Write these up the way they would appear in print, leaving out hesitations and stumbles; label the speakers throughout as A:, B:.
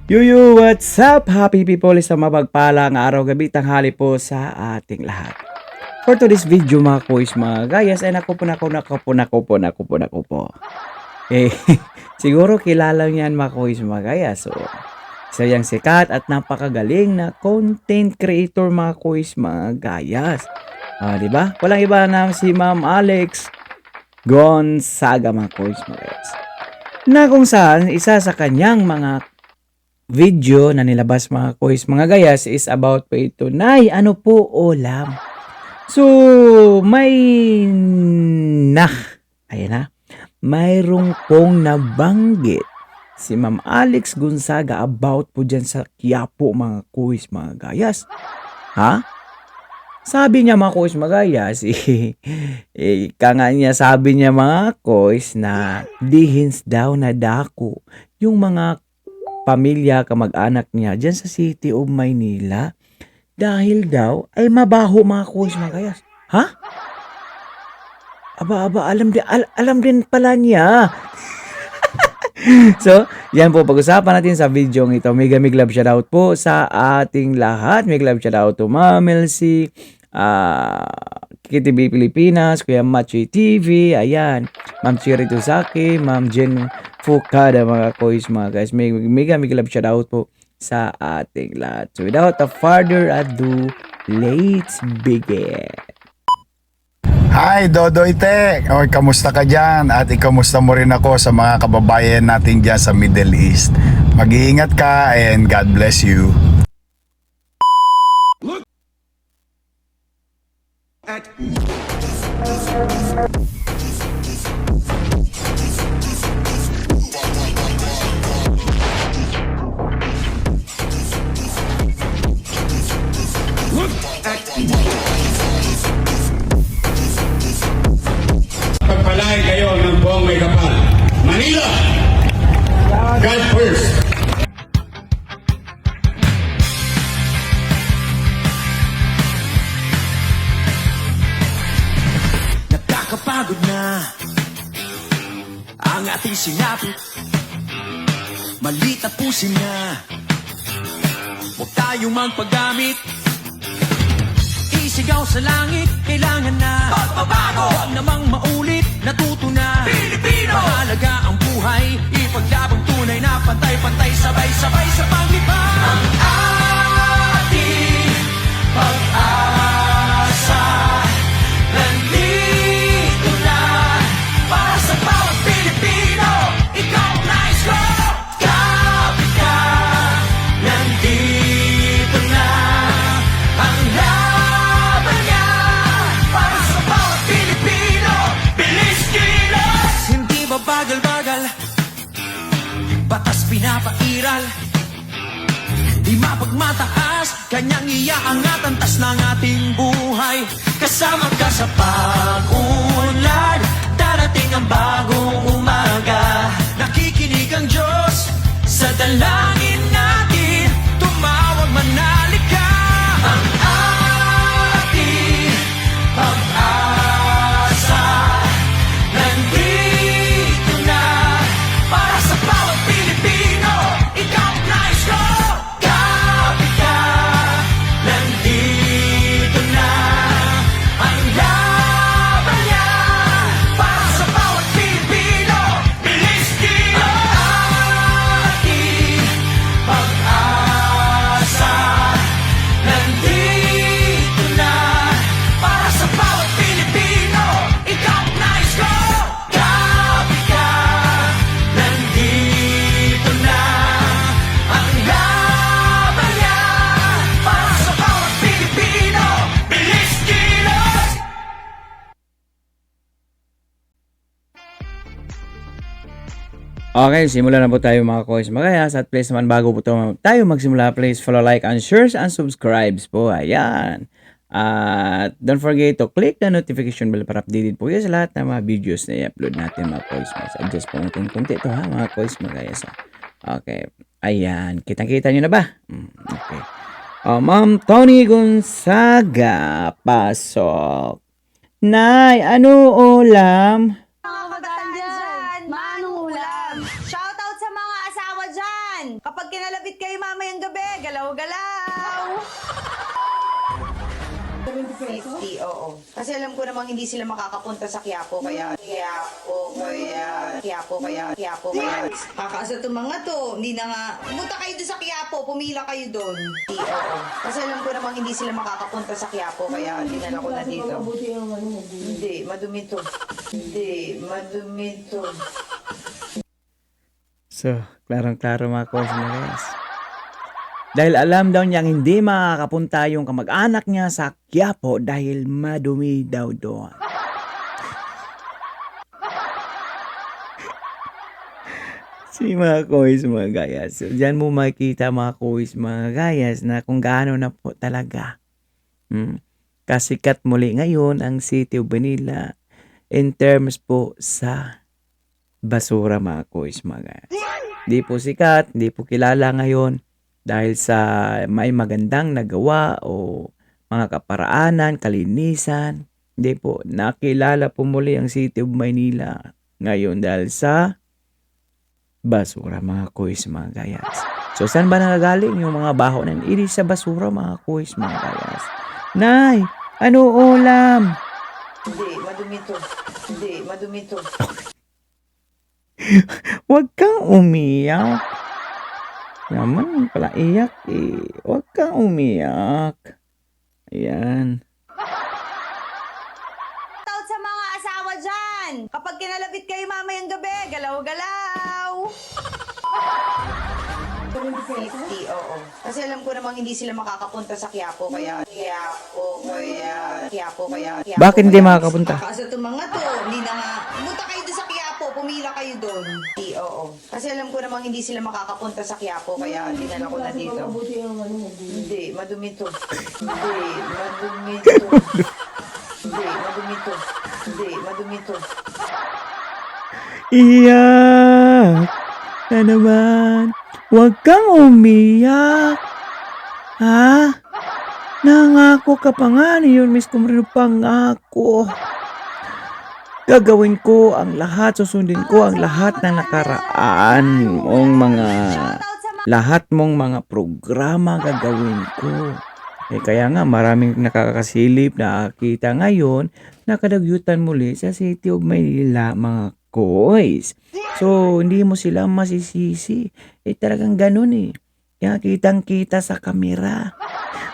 A: Yuyu, what's up? Happy people, isang mapagpalang araw, gabi, tanghali po sa ating lahat. For today's video mga kuis, mga gayas, ay naku po. Eh, siguro kilala niyan mga kuis, mga gayas. So, isa yang sikat at napakagaling na content creator mga kuis, mga gayas. Di ba? Walang iba na si Ma'am Alex Gonzaga mga kuis, mga gayas. Na kung saan, isa sa kanyang mga video na nilabas mga kuis, mga gayas is about po ito, Nay, ano po ulam? So, ayan na, mayroong pong nabanggit si Ma'am Alex Gonzaga about po dyan sa Quiapo mga kuis, mga gayas. Ha? Sabi niya mga kuis, mga gayas, sabi niya mga kuis na dihins daw na dako yung mga pamilya, kamag-anak niya dyan sa City of Maynila dahil daw ay mabaho mga kuis, mga gayas. Ha? Aba, alam din pala niya. So, yan po pag-usapan natin sa video ng ito. Mega love shoutout po sa ating lahat. Mega love shoutout to Ma'am Elsie, KTV Pilipinas, Kuya Machi TV, ayan, Ma'am Chirito Saki, Ma'am Jen Fukada, mga kuis, mga guys. Mega love shoutout po sa ating lahat. So without a further ado, let's begin.
B: Hi, Dodoy Tek! Oy, kamusta ka dyan? At ikamusta mo rin ako sa mga kababayan natin dyan sa Middle East. Mag-iingat ka and God bless you.
C: Pagpalain kayo ng buong may kapal. Manila! God first!
D: Nakakapagod na ang ating sinapit. Malit na pusin na, huwag tayong magpagamit. Isigaw sa langit, kailangan na pagbabago. Huwag namang maulit, natuto na Pilipino. Mahalaga ang buhay, ipaglabang tunay na pantay-pantay, sabay-sabay sa paglipad. Ang ating pag-asa nandito na para sa bawat Pilipino. Ikaw ang nais ko, kapit ka, nandito na ang laban niya para sa bawat Pilipino. Bilis kilos, hindi ba bagal-bagal, batas pinapairal, di mapagmataas, kanyang iaangat ang tas ng ating buhay. Kasama ka sa pag-unlad, darating ang bagong umaga. Nakikinig ang Diyos sa dalangin natin, tumawag manali ka. Ang ating pag-asa nandito na para sa bawat Pilipino. Ikaw ang nais ko, kapit ka, nandito na ang laban niya para sa bawat Pilipino. Bilis kilos, ating pag-asa nandito na para sa bawat Pilipino. Ikaw ang nais ko, kapit ka, nandito na ang laban niya para sa bawat Pilipino. Bilis kilos.
A: Okay, simulan na po tayo mga kuis, mga gayas. At please naman, bago po tayo magsimula, please follow, like, and share, and subscribes po. Ayan. At don't forget to click the notification bell para updated po kayo sa lahat ng mga videos na i-upload natin mga kuis. Adjust po natin konti ito ha mga kuis, mga gayas. Okay. Ayan. Kitang-kita nyo na ba? Okay. Ma'am Tony Gonzaga, pasok. Nay, ano ulam?
E: Mga kabataan dyan, manong ulam. Shoutout sa mga asawa dyan. dyan! Kapag kinalapit kayo mamayang gabi, galaw-galaw! 50, oo. Kasi alam ko namang hindi sila makakapunta sa Quiapo, kaya... Kakaasa itong mga to, hindi na nga... Pumunta kayo doon sa Quiapo, pumila kayo doon. 50, oo. Kasi alam ko namang hindi sila makakapunta sa Quiapo, kaya dinala ko na dito. Hindi, madumi to. Hindi, madumi to.
A: So, klarong-klaro mga course mga guys. Dahil alam daw niyang hindi makakapunta yung kamag-anak niya sa Quiapo dahil madumi daw doon. Si mga kois mga gayas. So, diyan mo makikita mga kois mga gayas na kung gaano na po talaga. Kasikat muli ngayon ang City of Manila in terms po sa basura mga kois mga gayas. Di po sikat, di po kilala ngayon dahil sa may magandang nagawa o mga kaparaanan, kalinisan. Hindi po, nakilala po muli ang City of Manila ngayon dahil sa basura mga kuys mga gayas. So saan ba nangagaling yung mga baho ng iris sa basura mga kuys mga gayas? Nay, ano ulam?
E: Hindi, madumi to. Hindi, madumi to.
A: Huwag kang umiyak. Naman pala iyak eh. Huwag kang umiyak. Ayan.
E: Out sa mga asawa dyan! Kapag kinalapit kayo mamayang gabi, galaw-galaw! 50, oo. Kasi alam ko namang hindi sila makakapunta sa Quiapo, kaya...
A: Bakit hindi makakapunta?
E: Kakaasa itong mga to, hindi na nga... Pumunta kayo doon sa Quiapo, pumila kayo doon. 50, oo. Kasi alam ko namang hindi sila makakapunta sa Quiapo, kaya dinala ko na dito. Hindi, madumi to. Hindi, madumi to. Hindi, madumi to. Hindi, madumi to.
A: Iyak na naman. Huwag kang umiyak. Ha? Nangako ka pa nga niyon, Miss Kumrino, pangako. Gagawin ko ang lahat, susundin ko ang lahat ng nakaraan mong mga lahat mong mga programa gagawin ko. Kaya nga maraming nakakasilip na kita ngayon na kadagyutan muli sa City of Manila mga kois. So, hindi mo sila masisisi. Talagang ganun eh. Kaya kitang-kita sa kamera.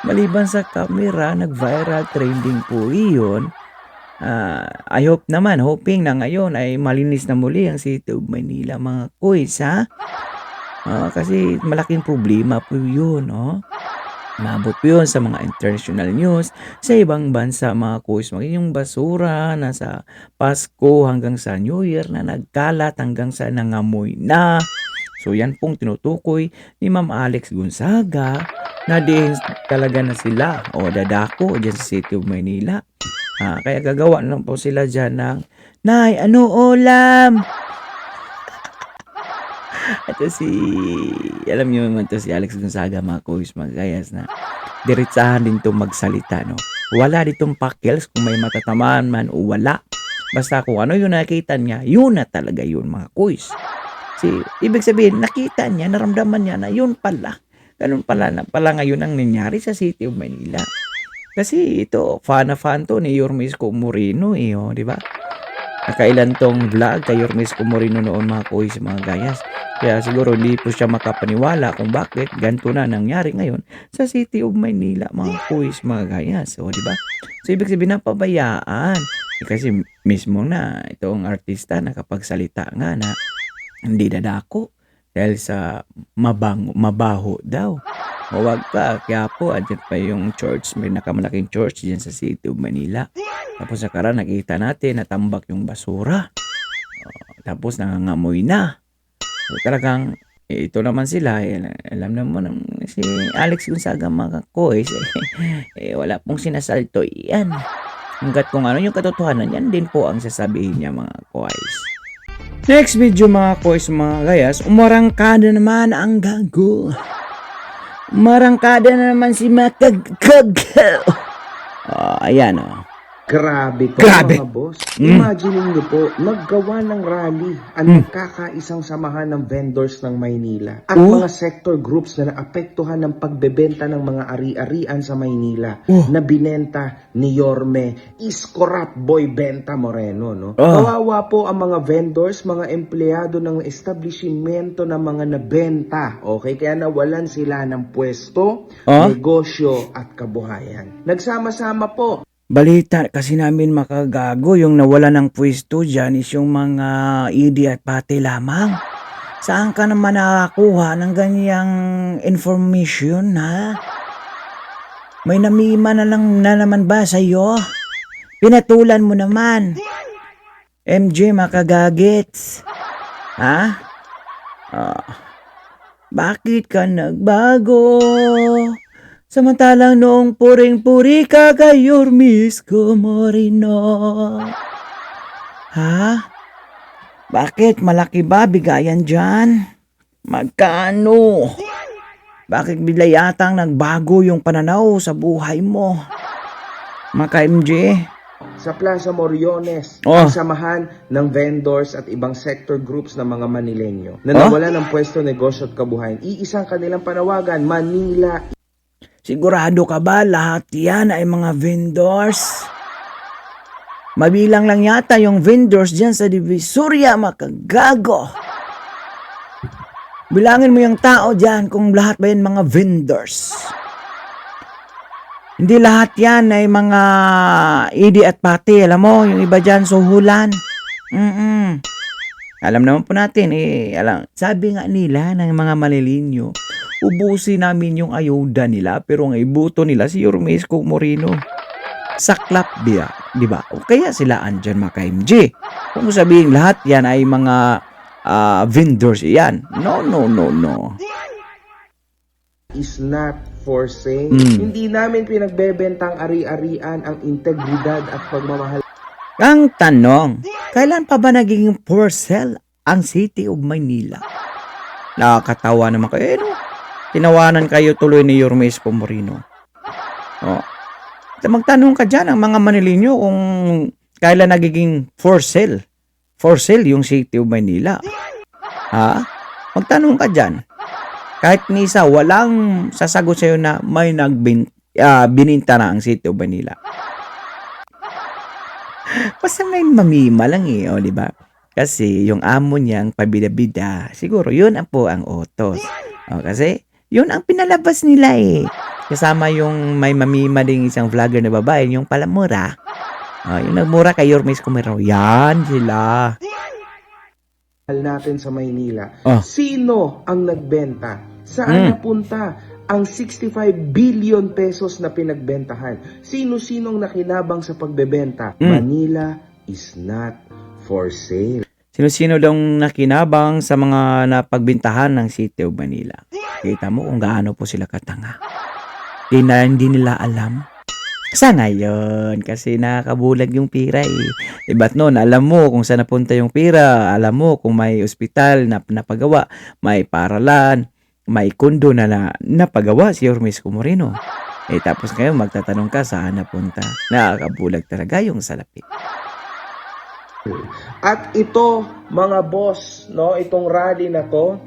A: Maliban sa kamera, nag-viral trending po iyon. I hope naman, hoping na ngayon ay malinis na muli ang City of Manila mga kois ha. Kasi malaking problema po yun, no? Maabot po yun sa mga international news sa ibang bansa mga kuis. Yung basura na sa Pasko hanggang sa New Year na nagkalat hanggang sa nangamoy na. So yan pong tinutukoy ni Ma'am Alex Gonzaga na din talaga na sila o dadako dyan sa City of Manila. Kaya gagawa lang po sila dyan ng Nay, ano ulam? Ito alam niyo naman to si Alex Gonzaga mga kuis mga gayas na diretsahan din to magsalita, no? Wala ditong pakils kung may matatamaan man o wala. Basta kung ano yung nakita niya, yun na talaga yun mga kuis. Ibig sabihin, nakita niya, naramdaman niya na yun pala. Ganun pala na pala ngayon ang nangyari sa City of Manila. Kasi ito, fan na fan to ni Yormisco Moreno di ba? Nakailan tong vlog kay Yormisco Moreno noon mga kuis mga gayas. Kaya siguro hindi po siya makapaniwala kung bakit ganito na nangyari ngayon sa City of Manila mga kuis mga gayas. Di ba? So ibig sabihin napabayaan. Kasi mismo na itong artista nakapagsalita nga na hindi dadako dahil sa mabaho daw. Huwag ka, kaya po andyan pa yung church, may nakamalaking church dyan sa City of Manila. Tapos nakaraan nakita natin natambak yung basura. Tapos nangangamoy na. So, talagang ito naman sila, alam naman si Alex Gonzaga mga kois, wala pong sinasalto yan. Hanggat kung ano yung katotohanan, yan din po ang sasabihin niya mga kois. Next video mga kois mga gayas, umarangkada naman ang gago. Umarangkada na naman si Makagkag. Ayan
F: Grabe to
A: Grabe.
F: mga boss.
A: Mm.
F: Imagine niyo po, naggawa ng rally ang nagkakaisang samahan ng vendors ng Maynila at
A: Oh.
F: mga sector groups na naapektuhan ng pagbebenta ng mga ari-arian sa Maynila
A: Oh.
F: na binenta ni Yorme Iscorap Boy Benta Moreno. No?
A: Oh.
F: Kawawa po ang mga vendors, mga empleyado ng establishmento ng mga nabenta. Okay? Kaya nawalan sila ng pwesto,
A: Oh.
F: negosyo at kabuhayan. Nagsama-sama po.
A: Balita kasi namin makagago, yung nawala ng pwesto dyan is yung mga idi at pati lamang. Saan ka naman nakakuha ng ganyang information, ha? May namima na lang na naman ba sa'yo? Pinatulan mo naman. MJ makagagets. Ha? Bakit ka nagbago? Samantalang noong puring-puri ka kay Yormis Moreno. Ha? Bakit? Malaki ba bigayan dyan? Magkano? Bakit bigla yatang nagbago yung pananaw sa buhay mo? Maka MJ?
F: Sa Plaza Moriones,
A: Oh.
F: ang samahan ng vendors at ibang sector groups ng mga Manileño na
A: Oh.
F: nawalan ng pwesto, negosyo at kabuhayan. Iisang kanilang panawagan, Manila
A: Sigurado ka ba lahat yan ay mga vendors? Mabilang lang yata yung vendors dyan sa Divisoria, makagago. Bilangin mo yung tao dyan kung lahat ba yan mga vendors. Hindi lahat yan ay mga idi at pati. Alam mo, yung iba dyan suhulan. Alam naman po natin, sabi nga nila ng mga Manileño, ubusin namin yung ayuda nila pero ang ibuto nila si Yormes Moreno. Saklap dia, di ba? O kaya sila andyan mga MJ. Kung sabihin lahat yan ay mga vendors yan. No.
F: is not for sale.
A: Mm.
F: Hindi namin pinagbebentang ari-arian ang integridad at pagmamahal
A: Ang tanong, kailan pa ba naging for sale ang City of Manila? Nakakatawa naman kayo. No? Tinawanan kayo tuloy ni Yormes Moreno. Oh. Magtanong ka dyan ang mga Manileño kung kailan nagiging for sale. For sale yung City of Manila. Ha? Magtanong ka dyan. Kahit ni isa, walang sasagot sa'yo na may bininta na ang City of Manila. Basta may mamima lang di ba? Kasi yung amo niyang pabida-bida, siguro yun po ang utos. Kasi yun ang pinalabas nila Kasama yung may mamima ding isang vlogger na babae, yung palamura. Yung nagmura kay Yormes Moreno. Yan sila.
F: natin sa Maynila.
A: Oh.
F: Sino ang nagbenta? Saan napunta ang 65 billion pesos na pinagbentahan? Sino-sinong nakinabang sa pagbebenta? Manila is not for sale.
A: Sino-sino daw nakinabang sa mga napagbintahan ng City of Manila? Kita mo kung gaano po sila katanga. Hindi nila alam. Sa ngayon, kasi nakakabulag yung pira Ba't noon, alam mo kung saan napunta yung pira, alam mo kung may ospital na napagawa, may paralan, may kondo na napagawa si Yormes Moreno. Tapos ngayon magtatanong ka saan napunta. Nakakabulag talaga yung salapi.
F: At ito, mga boss, no, itong rally na to,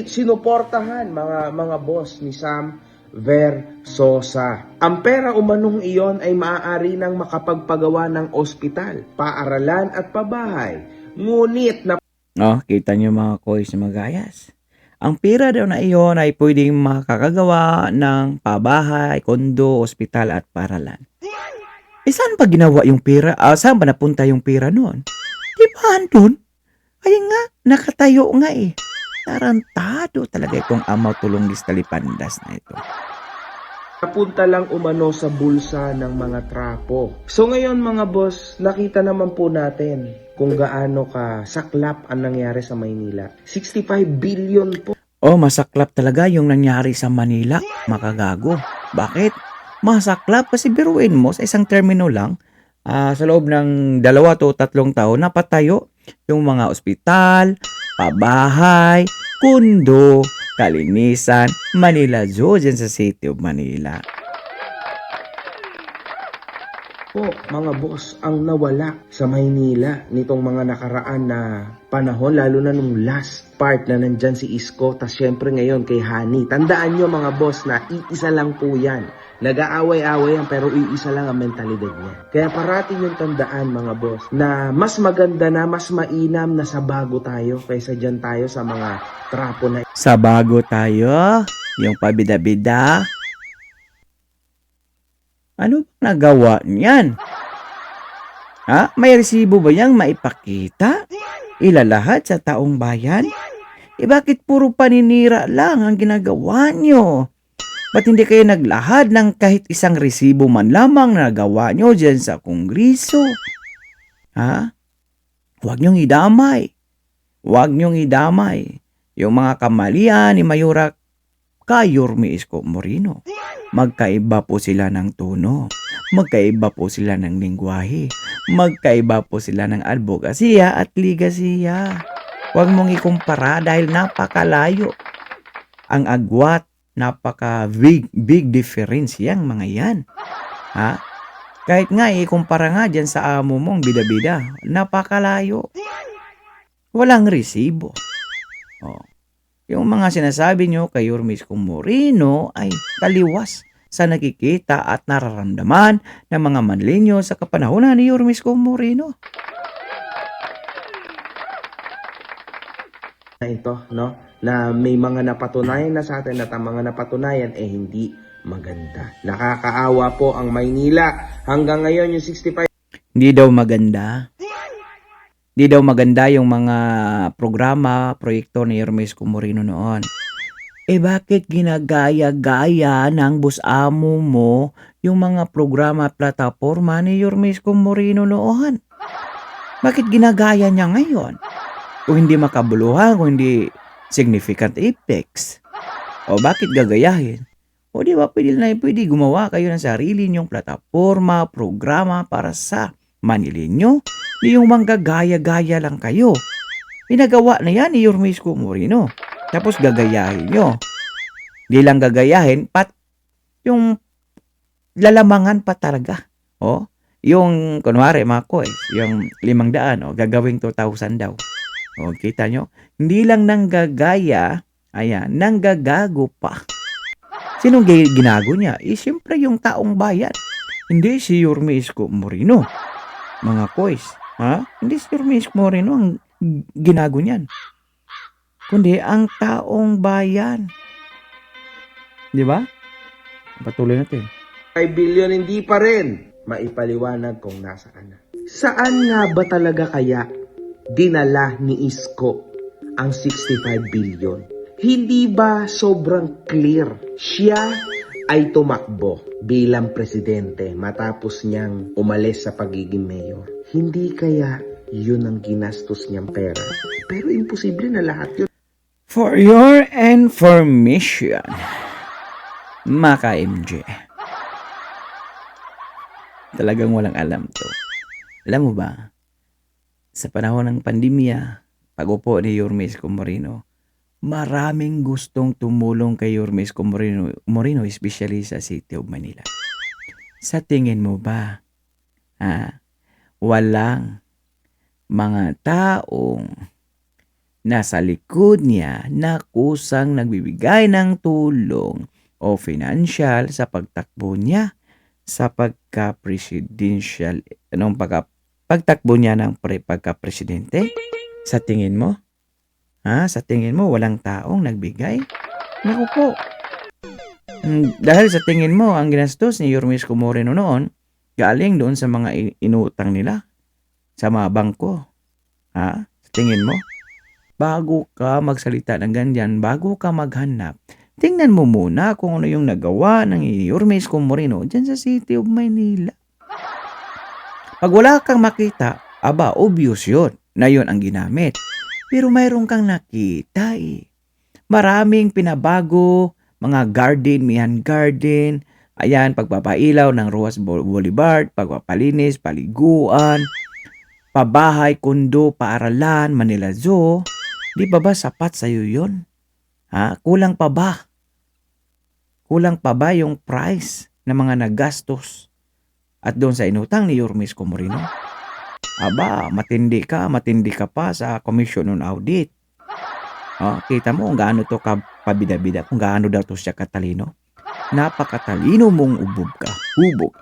F: sinuportahan mga boss ni Sam Versosa. Ang pera umanong iyon ay maaari nang makapagpagawa ng ospital, paaralan at pabahay. Ngunit na
A: Kita nyo mga koys na magayas. Ang pera daw na iyon ay pwedeng makakagawa ng pabahay, kondo, ospital at paralan. Saan pa ginawa yung pera? Saan ba napunta yung pera noon? Di ba andun? Ay nga, nakatayo nga Tarantado talaga itong amaw tulong listalipandas na ito.
F: napunta lang umano sa bulsa ng mga trapo. So ngayon mga boss, nakita naman po natin kung gaano ka saklap ang nangyari sa Maynila. 65 billion po.
A: Masaklap talaga yung nangyari sa Manila. Makagago. Bakit? Masaklap kasi biruin mo sa isang termino lang, sa loob ng 2 to 3 taon, napatayo yung mga ospital, pabahay, kundo, kalinisan, Manila Zoo dyan sa City of Manila.
F: po, mga boss, ang nawala sa Maynila nitong mga nakaraan na panahon, lalo na nung last part na nandyan si Isko, tas syempre ngayon kay Hani. Tandaan nyo mga boss na iisa lang po yan. Nag-aaway-away yan pero iisa lang ang mentalidad niya. Kaya parating yung tandaan mga boss na mas maganda na, mas mainam na sa bago tayo kaysa dyan tayo sa mga trapo na
A: Sa bago tayo, yung pabida-bida. Ano bang nagawa niyan? Ha? May resibo ba yang maipakita? Ilalahat sa taong bayan? Bakit puro paninira lang ang ginagawa nyo? Ba't hindi kayo naglahad ng kahit isang resibo man lamang na nagawa nyo dyan sa kongreso? Ha? Huwag nyong idamay. Huwag nyong idamay yung mga kamalian ni Mayora kay Yorme Isko Moreno. Magkaiba po sila ng tono. Magkaiba po sila ng lingwahe. Magkaiba po sila ng advokasya at ligasiya. Huwag mong ikumpara dahil napakalayo. Ang agwat, big difference yang mga yan. Ha? Kahit nga ikumpara nga dyan sa amo mong bida-bida, napakalayo. Walang resibo. Oh. Yung mga sinasabi nyo kay Yorme Isko Moreno ay taliwas sa nakikita at nararamdaman ng mga manlinyo sa kapanahunan ni Yorme Isko Moreno.
F: na ito, no? Na may mga napatunayan na sa atin at ang mga napatunayan hindi maganda. Nakakaawa po ang Maynila. Hanggang ngayon yung 65
A: Hindi daw maganda. Hindi daw maganda yung mga programa, proyekto ni Yorme Isko Moreno noon. Bakit ginagaya-gaya ng boss amo mo yung mga programa at plataforma ni Yorme Isko Moreno noon? Bakit ginagaya niya ngayon? Kung hindi makabuluhan, kung hindi significant effects. O bakit gagayahin? O di ba pwede gumawa kayo ng sarili niyong plataforma, programa para sa Manilinyo? Di yung manggagaya-gaya lang kayo. Pinagawa na yan ni Yorme Isko Moreno. Tapos gagayahin nyo. Di lang gagayahin, yung lalamangan pa talaga. O, yung, kunwari mga koy, yung 500, gagawing 2,000 daw. O, kita nyo? Hindi lang nanggagaya, ayan, nanggagago pa. Sinong ginago niya? Siyempre yung taong bayan. Hindi si Yorme Isko Moreno. Mga koys, ha? Hindi si Yorme Isko Moreno ang ginago niyan. Kundi ang taong bayan. Di ba? Patuloy natin.
F: 5 billion hindi pa rin maipaliwanag kung nasaan na. Saan nga ba talaga kaya dinala ni Isko ang 65 billion? Hindi ba sobrang clear siya ay tumakbo bilang presidente matapos niyang umalis sa pagiging mayor? Hindi kaya yun ang ginastos niyang pera? Pero imposible na lahat yun.
A: For your information, Maka MJ. Talagang walang alam to. Alam mo ba, sa panahon ng pandemya, pag-upo ni Yorme Isko Moreno, maraming gustong tumulong kay Yorme Isko Moreno, especially sa City of Manila. Sa tingin mo ba, walang mga taong nasa likod niya na kusang nagbibigay ng tulong o financial sa pagtakbo niya sa pagka-presidential, pagtakbo niya ng pagka-presidente? Sa tingin mo? Sa tingin mo walang taong nagbigay? Naku po. Dahil sa tingin mo ang ginastos ni Yorme Isko Moreno noon galing doon sa mga inutang nila sa mga bangko. Sa tingin mo? Bago ka magsalita ng ganyan, bago ka maghanap, tingnan mo muna kung ano yung nagawa ng Yorme Isko Moreno dyan sa City of Manila. Pag wala kang makita, obvious yun na yun ang ginamit. Pero mayroon kang nakita Maraming pinabago, mga garden, Mihan Garden, ayan, pagpapailaw ng Ruas Boulevard, pagpapalinis, paliguan, pabahay, kondo, paaralan, Manila Zoo. Di ba sapat sa'yo yun? Kulang pa ba? Kulang pa ba yung price ng mga nagastos At doon sa inutang ni Yorme Isko Moreno. Aba, matindi ka pa sa Commission on Audit. Kita mo kung gaano to kapabida-bida, kung gaano daw to siya katalino. Napakatalino mong ubog ka. Ubog.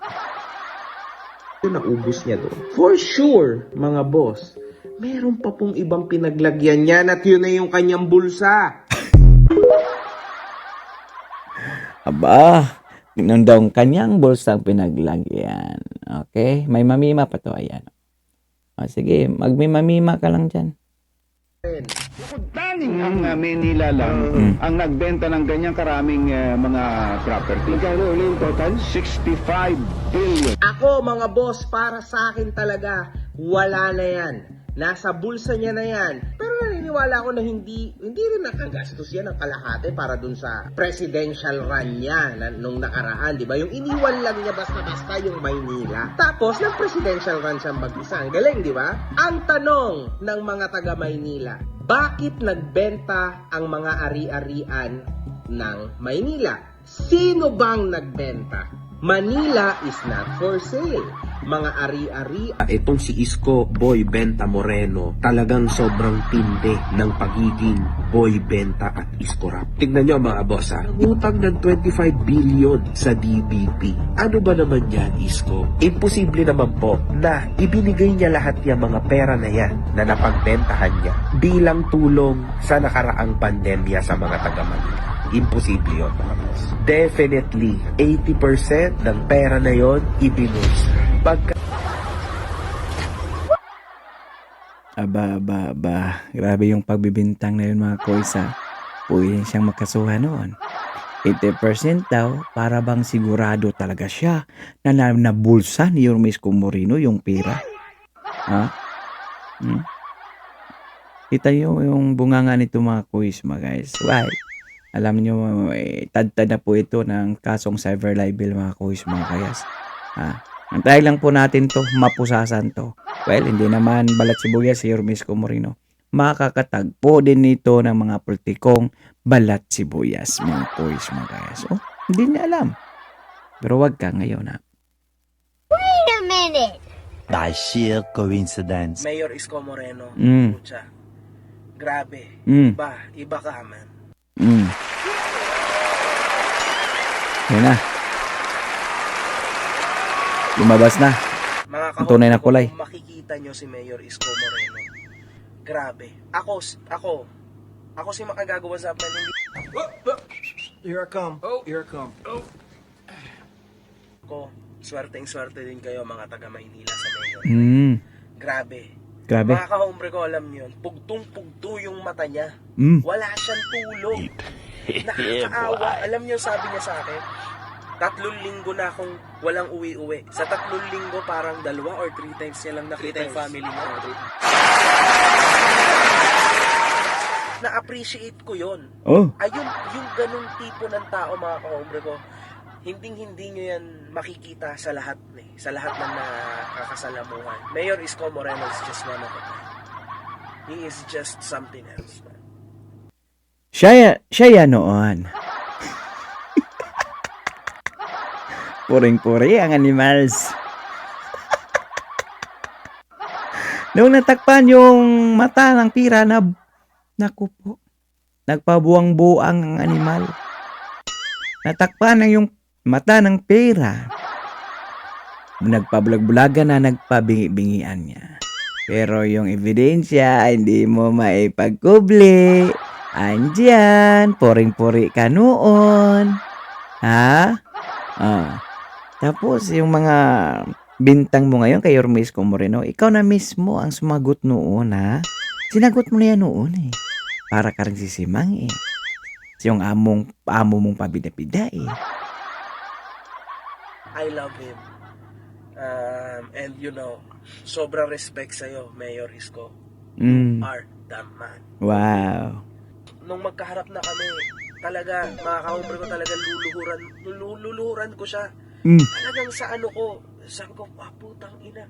F: Naubos niya doon. For sure, mga boss, meron pa pong ibang pinaglagyan niya at yun na yung kanyang bulsa.
A: Aba, tingnan daw ang kanyang bulsang pinaglagyan. Okay? May mamima pa to. Ayan. Sige, magmimamima ka lang dyan.
G: Daning ang Manila lang ang nagbenta ng ganyang karaming mga property. Magkano ulit yung total? 65 billion.
F: Ako, mga boss, para sa akin talaga, wala na yan. Nasa bulsa niya na yan. Pero naniniwala ako na hindi rin nakagastos yan ng kalahati para dun sa presidential run niya nung nakaraan, di ba? Yung iniwan lang niya basta-basta yung Maynila. Tapos, ng presidential run siyang mag-isa. Ang galing, di ba? Ang tanong ng mga taga Maynila, bakit nagbenta ang mga ari-arian ng Maynila? Sino bang nagbenta? Manila is not for sale. Mga ari-ari. Itong si Isko Boy Benta Moreno, talagang sobrang tindi ng pagiging Boy Benta at Isko Rap. Tignan nyo mga boss ha, utang ng 25 billion sa DBP. Ano ba naman yan, Isko? Imposible naman po na ibinigay niya lahat yung mga pera na yan na napagbentahan niya bilang tulong sa nakaraang pandemya sa mga taga-Manila. Imposible yun, mga boss. Definitely, 80% ng pera na yon ibinulsa.
A: Aba. Grabe yung pagbibintang na yun, mga koysa. Pwede siyang makasuhan noon. 80% daw, para bang sigurado talaga siya na nabulsa ni Yorme Isko Moreno yung pera. Kita nyo yung bunganga nito, mga koys, mga guys. Why? Alam nyo, tad-tad na po ito ng kasong cyber libel, mga koys, mga kayas. Antayin lang po natin to, mapusasan to. Well, hindi naman balat sibuyas si Yorme Isko Moreno. Makakatagpo din nito ng mga politikong balat sibuyas, mga koys, mga kayas. Hindi niya alam. Pero wag ka ngayon, ha.
H: Wait a minute.
I: By sheer coincidence.
J: Mayor Isko Moreno. Pucha. Grabe. Iba ka, man.
A: Yan na. Lumabas na.
J: Mga
A: Ang tunay na kulay.
J: kung makikita nyo si Mayor Isko Moreno. Grabe. Ako si makagagawa sa amin. Here I come. Swerteng-swerte din kayo mga taga Maynila sa Mayor. Grabe. Mga kahombre ko, alam nyo yun, pugtong-pugto yung mata niya. Wala siyang tulog. Nakakaawa. Alam nyo, sabi niya sa akin, 3 linggo na akong walang uwi-uwi. Sa 3 linggo, parang 2 or 3 times niya lang nakita yung family niya. Na-appreciate ko yun. Ayun, yung ganung tipo ng tao, mga kahombre ko, hindi nyo yan makikita sa lahat sa lahat ng nakakasalamuhan. Mayor Isko Moreno is just one of them. He is just something else, man.
A: Siya yan noon. Puring-puri ang animals. Noong natakpan yung mata ng pira naku po, nagpabuang-buang ang animal. Natakpan na yung mata ng pera. Nagpabulag-bulagan na nagpabingi-bingian niya. Pero yung ebidensya, hindi mo maipagkubli. Andyan, puring-puri ka noon. Ha? Tapos, yung mga bintang mo ngayon kay Yorme Isko Moreno, ikaw na mismo ang sumagot noon, ha? Sinagot mo na yan noon, eh. Para ka rin sisimang, eh. Yung amo mong pabida-bida, eh.
J: I love him. And you know, sobrang respect sa'yo, Mayor Isko. You are the man.
A: Wow.
J: Nung magkaharap na kami, talaga, mga kahombre ko talaga luluhuran ko siya. Talagang sa ano ko, sabi ko, putang ina.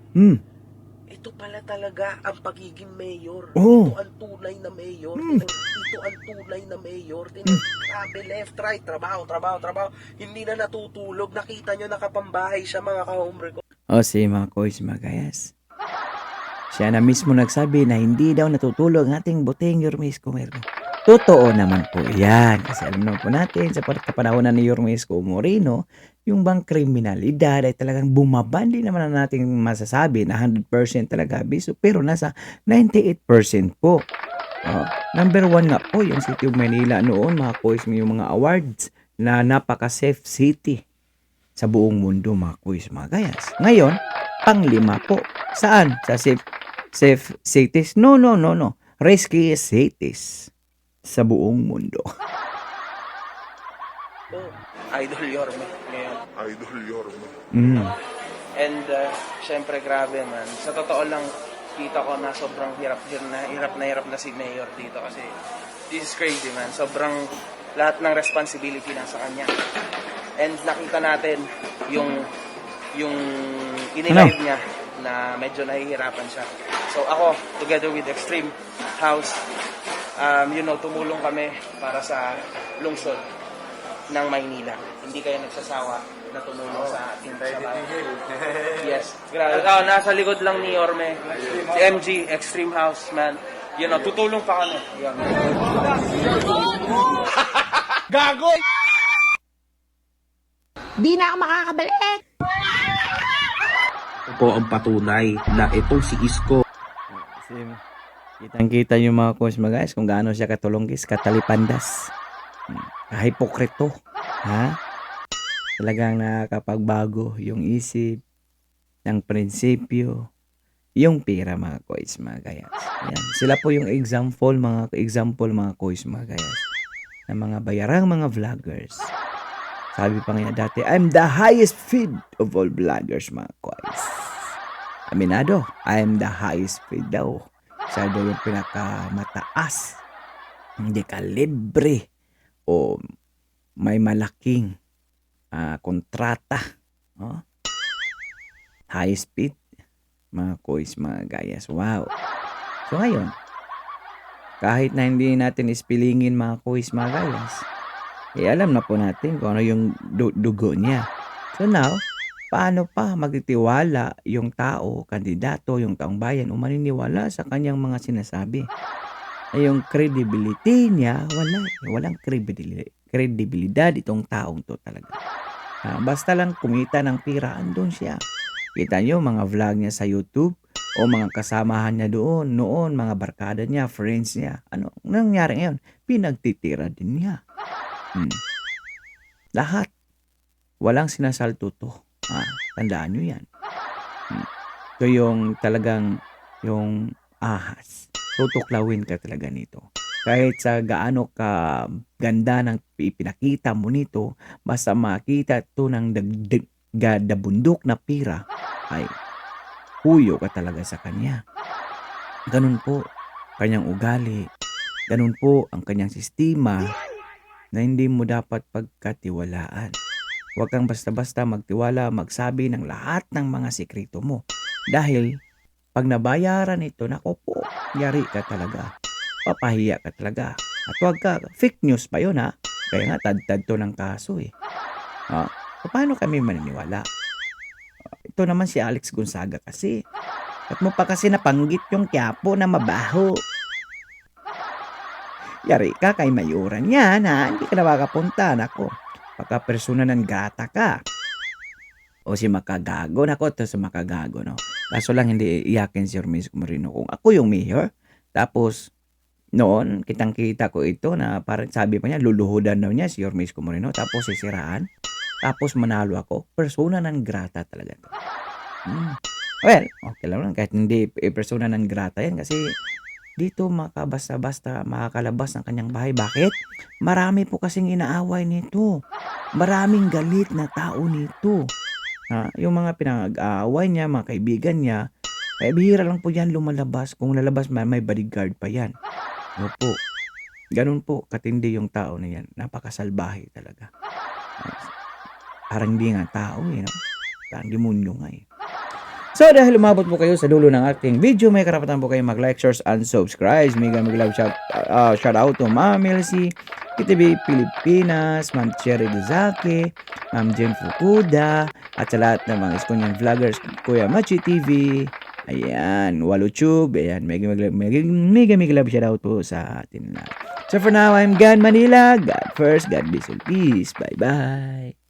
J: Ito pala talaga ang pagiging mayor. Ito ang tunay na mayor. Ito ang tunay na mayor. Grabe, left, right, trabaho. Hindi na natutulog. Nakita nyo, nakapambahay siya, mga kahombre ko.
A: O si Makoy Magayas. Siya na mismo nagsabi na hindi daw natutulog ang ating buting Yorme Isko Moreno. Totoo naman po yan. Kasi alam naman po natin sa pagkapanahonan ni Yorme Isko Moreno, yung bang kriminalidad ay talagang bumaba. Hindi naman na natin masasabi na 100% talaga abiso, pero nasa 98% po. Number 1 nga po yung City of Manila noon, mga kuys, yung mga awards na napaka-safe city sa buong mundo, mga kuys, mga gayas. Ngayon, pang-5 po. Saan? Sa safe cities? No. Riskiest cities sa buong mundo.
J: Idol Yorme ngayon.
A: Mm.
J: And syempre grabe man. Sa totoo lang, kita ko na sobrang hirap na si Mayor dito kasi this is crazy man. Sobrang lahat ng responsibility nasa kanya. And nakita natin yung inilive niya na medyo nahihirapan siya. So ako, together with Extreme House, tumulong kami para sa lungsod ng Maynila. Hindi kayo nagsasawa na tumulong sa ating bayan. Yes. Grabe. Nasa likod lang ni Yorme. Si MG, Extreme House, man. Tutulong pa kami.
C: Gago!
E: Di na ako makakabalik.
F: Ito po ang patunay na itong si Isko
A: Kitang-kita yung mga kuys mga guys kung gaano siya katulunggis, katalipandas. Kahipokrito. Ha? Talagang nakakapagbago yung isip, ng prinsipyo, yung pera mga kuys mga guys. Ayan. Sila po yung example mga kuys mga guys. Na mga bayarang mga vloggers. Sabi pa nga dati, I'm the highest feed of all vloggers mga kuys. Aminado, I'm the highest feed daw. Siya daw yung pinakamataas. Hindi ka libre o may malaking kontrata. High speed. Mga kuys, mga gayas. Wow. So ngayon, kahit na hindi natin ispilingin mga kuys, mga gayas, alam na po natin kung ano yung dugo niya. So now, paano pa magtitiwala yung tao, kandidato, yung taong bayan o maniniwala sa kanyang mga sinasabi? Yung credibility niya, walang credibilidad itong taong to talaga. Basta lang kumita ng pira, andun siya. Kita nyo mga vlog niya sa YouTube o mga kasamahan niya doon, noon, mga barkada niya, friends niya. Ano nangyari ngayon? Pinagtitira din niya. Lahat. Walang sinasalto to. Tandaan nyo yan. So yung talagang yung ahas, tutuklawin ka talaga nito. Kahit sa gaano ka ganda ng ipinakita mo nito, basta makita ito ng bundok na pira, ay huyo ka talaga sa kanya. Ganun po kanyang ugali. Ganun po ang kanyang sistema na hindi mo dapat pagkatiwalaan. Huwag kang basta-basta magtiwala, magsabi ng lahat ng mga sikreto mo. Dahil, pag nabayaran ito, nako po, yari ka talaga. Papahiya ka talaga. At huwag ka, fake news pa yun ha. Kaya nga, tad-tad to ng kaso eh. Paano kami maniniwala? Ito naman si Alex Gonzaga kasi. At mo pa kasi napanggit yung Quiapo na mabaho. Yari ka kay mayuran yan ha. Hindi ka na makapunta, nako. Pagka persona ng grata ka. O si makagago. Nako, ito si makagago, no? Kaso lang hindi iyakin si Yorme Isko Moreno kung ako yung mayor. Tapos, noon, kitang-kita ko ito na parang sabi pa niya, luluhudan daw niya si Yorme Isko Moreno. Tapos sisiraan. Tapos manalo ako. Persona ng grata talaga to. Well, okay lang. Kahit hindi persona ng grata yan kasi dito makabasta-basta makakalabas ng kanyang bahay. Bakit? Marami po kasing inaaway nito. Maraming galit na tao nito. Yung mga pinag-aaway niya, mga kaibigan niya, bihira lang po yan lumalabas. Kung lalabas may bodyguard pa yan. Opo. Ganun po katindi yung tao na yan. Napakasalbahe talaga. Parang hindi nga tao no? Parang demonyo nga eh. So dahil umabot po kayo sa dulo ng ating video, may karapatan po kayo mag-like, share, and subscribe. Mega love shout out to Ma'am Elsie, KTV Pilipinas, Ma'am Cherry Dizaki, Ma'am Jen Fukuda, at sa lahat ng mga Iskonyan vloggers, Kuya Machi TV, ayan, Walutube, ayan, mega love shoutout po sa atin lahat. So for now, I'm Gan Manila. God first, God bless all, peace. Bye-bye.